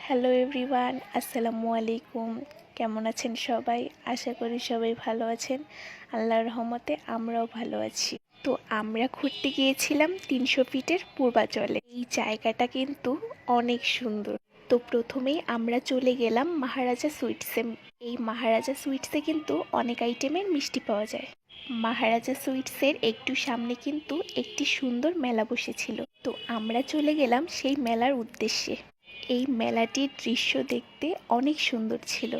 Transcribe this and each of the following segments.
Hello everyone, আসসালামু আলাইকুম। কেমন আছেন সবাই? আশা করি সবাই ভালো আছেন। আল্লাহর রহমতে আমরাও ভালো আছি। তো আমরা ঘুরতে গিয়েছিলাম 300 ফিটের পূর্বাচলে। এই জায়গাটা কিন্তু অনেক সুন্দর। তো প্রথমেই আমরা চলে গেলাম মহারাজা সুইটসে। এই মহারাজা সুইটসে কিন্তু অনেক আইটেমের মিষ্টি পাওয়া যায়। মহারাজা সুইটসের একটু সামনে কিন্তু একটি সুন্দর মেলা বসেছিল। তো আমরা চলে গেলাম সেই মেলার উদ্দেশ্যে। এই মেলাটির দৃশ্য দেখতে অনেক সুন্দর ছিল।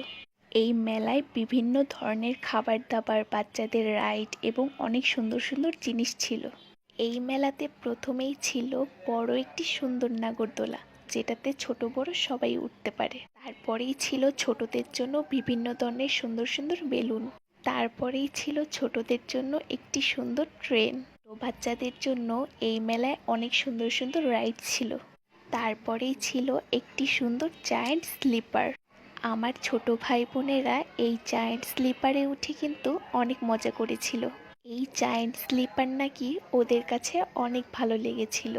এই মেলায় বিভিন্ন ধরনের খাবার দাবার, বাচ্চাদের রাইড এবং অনেক সুন্দর সুন্দর জিনিস ছিল। এই মেলাতে প্রথমেই ছিল বড় একটি সুন্দর নাগরদোলা, যেটাতে ছোট বড় সবাই উঠতে পারে। তারপরেই ছিল ছোটদের জন্য বিভিন্ন ধরনের সুন্দর সুন্দর বেলুন। তারপরেই ছিল ছোটদের জন্য একটি সুন্দর ট্রেন। বাচ্চাদের জন্য এই মেলায় অনেক সুন্দর সুন্দর রাইড ছিল। তারপরেই ছিল একটি সুন্দর জায়ান্ট স্লিপার। আমার ছোট ভাই বোনেরা এই জায়ান্ট স্লিপারে উঠে কিন্তু অনেক মজা করেছিল। এই জায়ান্ট স্লিপার নাকি ওদের কাছে অনেক ভালো লেগেছিল।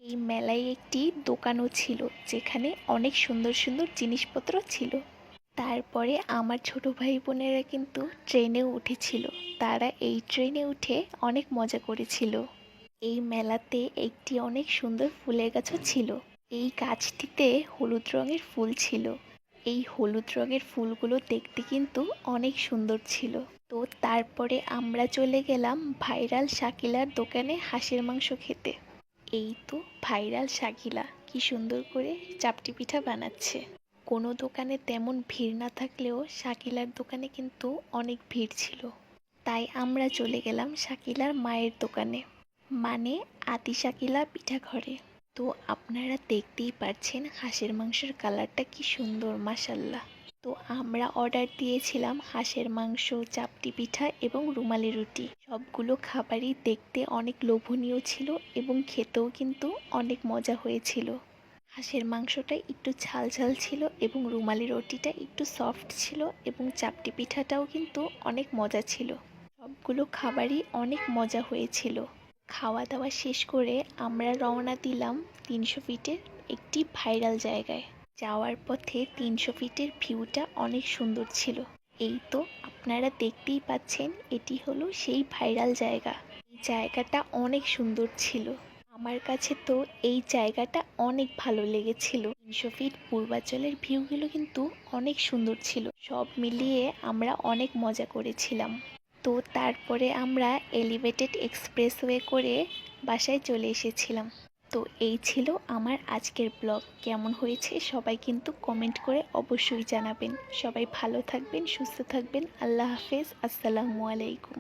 এই মেলায় একটি দোকানও ছিল, যেখানে অনেক সুন্দর সুন্দর জিনিসপত্র ছিল। তারপরে আমার ছোট ভাই বোনেরা কিন্তু ট্রেনেও উঠেছিল। তারা এই ট্রেনে উঠে অনেক মজা করেছিল। এই মেলাতে একটি অনেক সুন্দর ফুলের গাছও ছিল। এই গাছটিতে হলুদ রঙের ফুল ছিল। এই হলুদ রঙের ফুলগুলো দেখতে কিন্তু অনেক সুন্দর ছিল। তো তারপরে আমরা চলে গেলাম ভাইরাল শাকিলার দোকানে হাঁসের মাংস খেতে। এই তো ভাইরাল শাকিলা কি সুন্দর করে চাপটি পিঠা বানাচ্ছে। কোনো দোকানে তেমন ভিড় না থাকলেও শাকিলার দোকানে কিন্তু অনেক ভিড় ছিল। তাই আমরা চলে গেলাম শাকিলার মায়ের দোকানে, মানে আতি শাকিলা পিঠা ঘরে। তো আপনারা দেখতেই পাচ্ছেন হাঁসের মাংসের কালারটা কি সুন্দর, মাশাল্লাহ। তো আমরা অর্ডার দিয়েছিলাম হাঁসের মাংস, চাপটি পিঠা এবং রুমালি রুটি। সবগুলো খাবারই দেখতে অনেক লোভনীয় ছিল এবং খেতেও কিন্তু অনেক মজা হয়েছিল। হাঁসের মাংসটা একটু ঝাল ঝাল ছিল এবং রুমালি রুটিটা একটু সফট ছিল এবং চাপটি পিঠাটাও কিন্তু অনেক মজা ছিল। সবগুলো খাবারই অনেক মজা হয়েছিল। খাওয়া দাওয়া শেষ করে আমরা রওনা দিলাম 300 ফিটের একটি ভাইরাল জায়গায়। যাওয়ার পথে 300 ফিটের ভিউটা অনেক সুন্দর ছিল। এই তো আপনারা দেখতেই পাচ্ছেন, এটি হলো সেই ভাইরাল জায়গা। এই জায়গাটা অনেক সুন্দর ছিল। আমার কাছে তো এই জায়গাটা অনেক ভালো লেগেছিল। 300 ফিট পূর্বাচলের ভিউগুলো কিন্তু অনেক সুন্দর ছিল। সব মিলিয়ে আমরা অনেক মজা করেছিলাম। তো তারপরে আমরা এলিভেটেড এক্সপ্রেসওয়ে করে বাসায় চলে এসেছিলাম। তো এই ছিল আমার আজকের ব্লগ। কেমন হয়েছে সবাই কিন্তু কমেন্ট করে অবশ্যই জানাবেন। সবাই ভালো থাকবেন, সুস্থ থাকবেন। আল্লাহ হাফেজ, আসসালামু আলাইকুম।